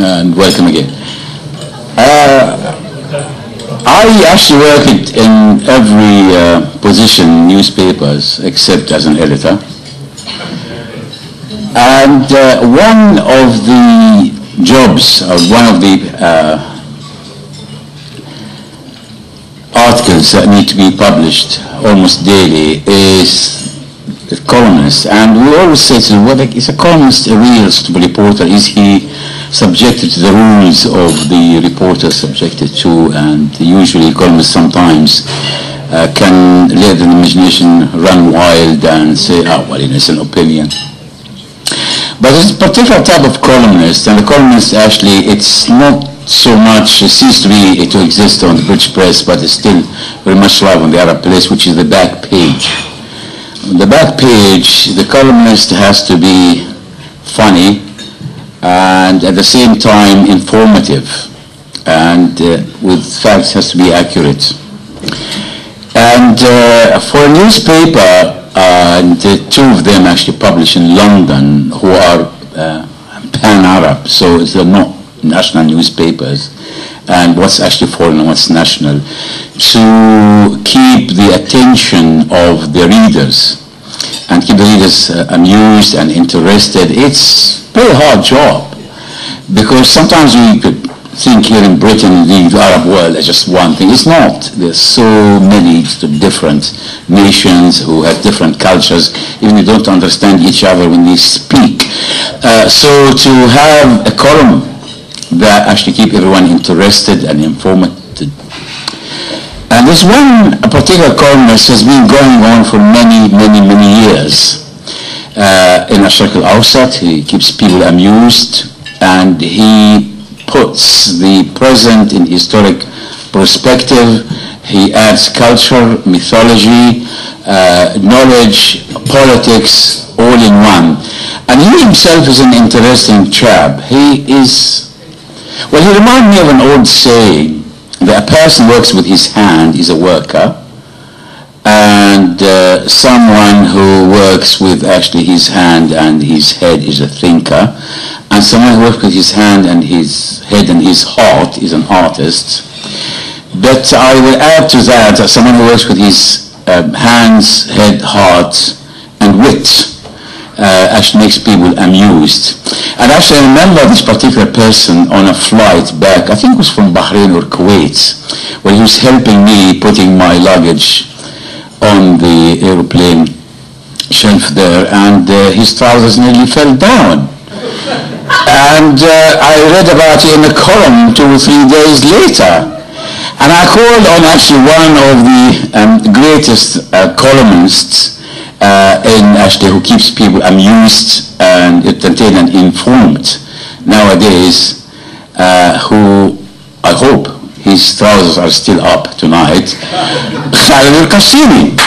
and welcome again. I actually worked in every position in newspapers except as an editor. And one of the jobs, or one of the articles that need to be published almost daily is a columnist. And we always say, is a columnist a real reporter? Is he subjected to the rules of the reporter subjected to? And usually columnists sometimes can let the imagination run wild and say, oh, well, it's an opinion. But there's a particular type of columnist, and the columnist actually, it's not so much, it seems to be to exist on the British press, but it's still very much alive on the Arab press, which is the back page. On the back page, the columnist has to be funny and at the same time informative, and with facts has to be accurate. And for a newspaper, and two of them actually publish in London, who are pan-Arab, so they're not national newspapers, and what's actually foreign and what's national, to keep the attention of the readers and keep the readers amused and interested. It's a very hard job, because sometimes we could think here in Britain, the Arab world is just one thing. It's not. There's so many different nations who have different cultures, even they don't understand each other when they speak. So to have a column that actually keep everyone interested and informed. And there's one particular columnist has been going on for many, many, many years. In Al-Sharq al-Awsat, he keeps people amused, and he puts the present in historic perspective. He adds culture, mythology, knowledge, politics, all in one. And he himself is an interesting chap. He is, well, he reminds me of an old saying that a person works with his hand is a worker, and someone who works with actually his hand and his head is a thinker, and someone who works with his hand and his head and his heart is an artist. But I will add to that someone who works with his hands, head, heart, and wit actually makes people amused. And actually I remember this particular person on a flight back, I think it was from Bahrain or Kuwait, where he was helping me putting my luggage on the aeroplane shelf there, and his trousers nearly fell down. And I read about it in a column 2 or 3 days later. And I called on actually one of the greatest columnists who keeps people amused and entertained and informed nowadays, who I hope his trousers are still up tonight, Khalid Kashtainy.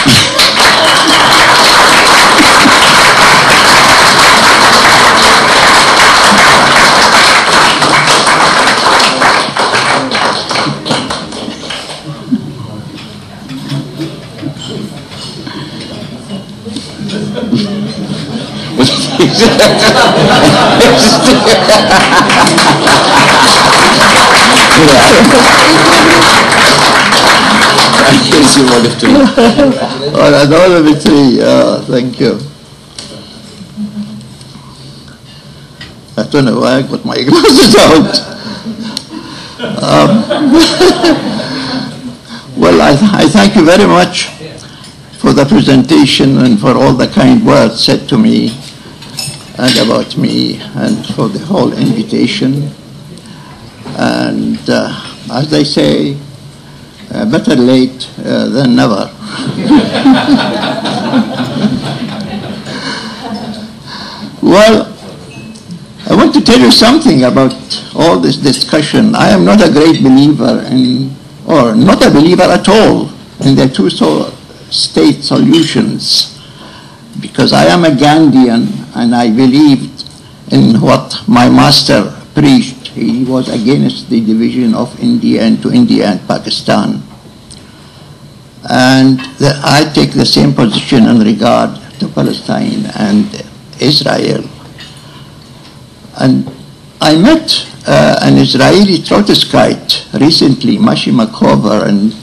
Thank you. I don't know why I got my glasses out. Well, I thank you very much for the presentation and for all the kind words said to me and about me, and for the whole invitation. And as they say, better late than never. Well, I want to tell you something about all this discussion. I am not a great believer in, or not a believer at all, in the two-state solutions, because I am a Gandhian and I believed in what my master preached. He was against the division of India into India and Pakistan. And I take the same position in regard to Palestine and Israel. And I met an Israeli Trotskyite recently, Mashi Makover, and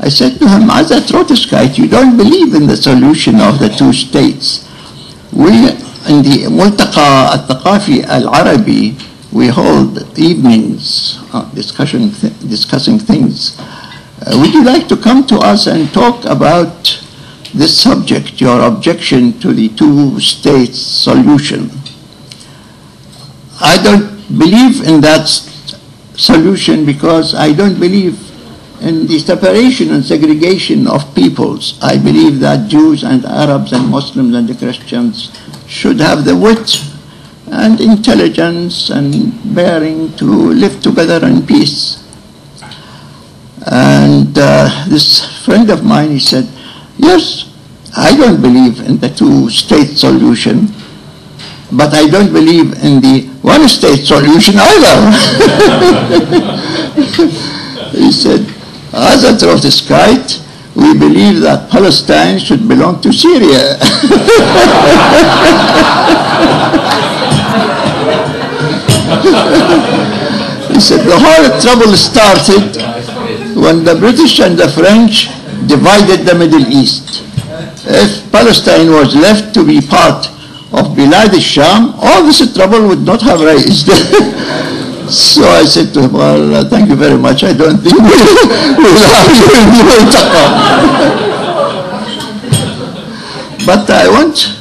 I said to him, as a Trotskyite, you don't believe in the solution of the two states. We, in the Multaqa al-Thaqafi al-Arabi, we hold evenings discussing things. Would you like to come to us and talk about this subject, your objection to the two-state solution? I don't believe in that solution because I don't believe in the separation and segregation of peoples. I believe that Jews and Arabs and Muslims and the Christians should have the wit and intelligence and bearing to live together in peace. And this friend of mine, he said, yes, I don't believe in the two-state solution, but I don't believe in the one-state solution either. He said, as a Trotskyite, we believe that Palestine should belong to Syria. He said, the whole trouble started when the British and the French divided the Middle East. If Palestine was left to be part of Bilad al-Sham, all this trouble would not have raised. So I said to him, well, thank you very much. I don't think we'll have you in the Multaqa. But I want,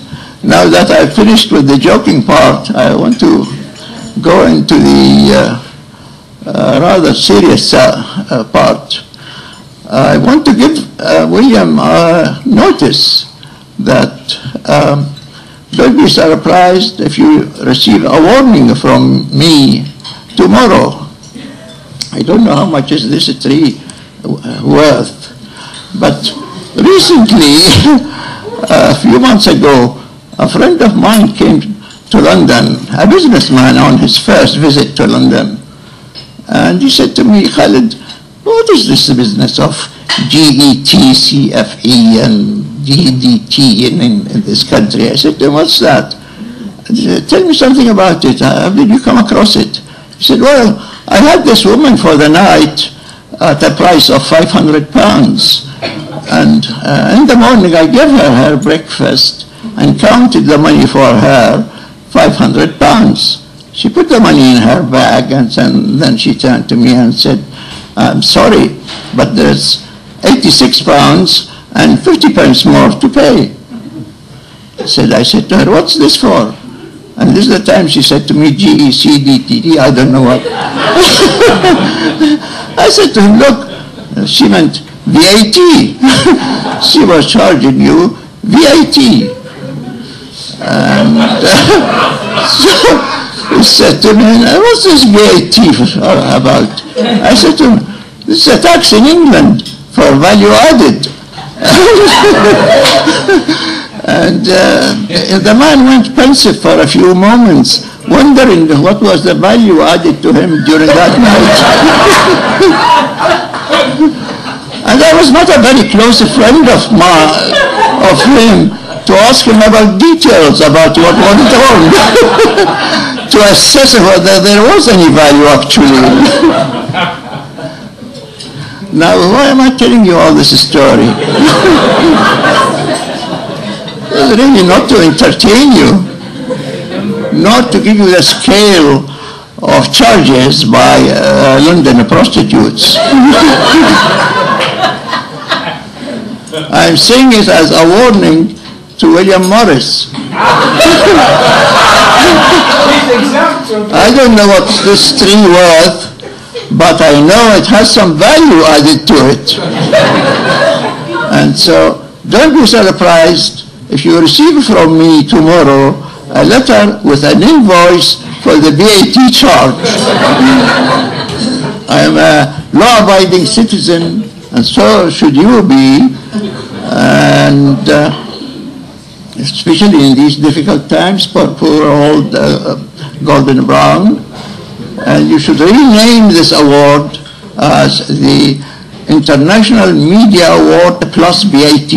now that I've finished with the joking part, I want to go into the rather serious part. I want to give William notice that don't be surprised if you receive a warning from me tomorrow. I don't know how much is this tree worth, but recently, a few months ago, a friend of mine came to London, a businessman on his first visit to London, and he said to me, Khalid, what is this business of GET, CFE, and DDT in this country? I said to him, what's that? He said, tell me something about it. How did you come across it? He said, well, I had this woman for the night at a price of £500. And in the morning, I gave her breakfast and counted the money for her, £500. She put the money in her bag, and then she turned to me and said, I'm sorry, but there's £86 and 50 pence more to pay. I said to her, what's this for? And this is the time she said to me, GECDTD, I don't know what. I said to him, look, she meant VAT. She was charging you VAT. And so he said to me, what's this VAT about? I said to him, this is a tax in England for value added. And the man went pensive for a few moments, wondering what was the value added to him during that night. And I was not a very close friend of him to ask him about details about what went on, to assess whether there was any value actually. Now, why am I telling you all this story? Really not to entertain you, not to give you the scale of charges by London prostitutes. I'm saying it as a warning to William Morris. I don't know what this tree worth, but I know it has some value added to it. And so don't be surprised if you receive from me tomorrow a letter with an invoice for the VAT charge. I am a law-abiding citizen, and so should you be, and especially in these difficult times for poor old Gordon Brown. And you should rename this award as the International Media Award plus VAT.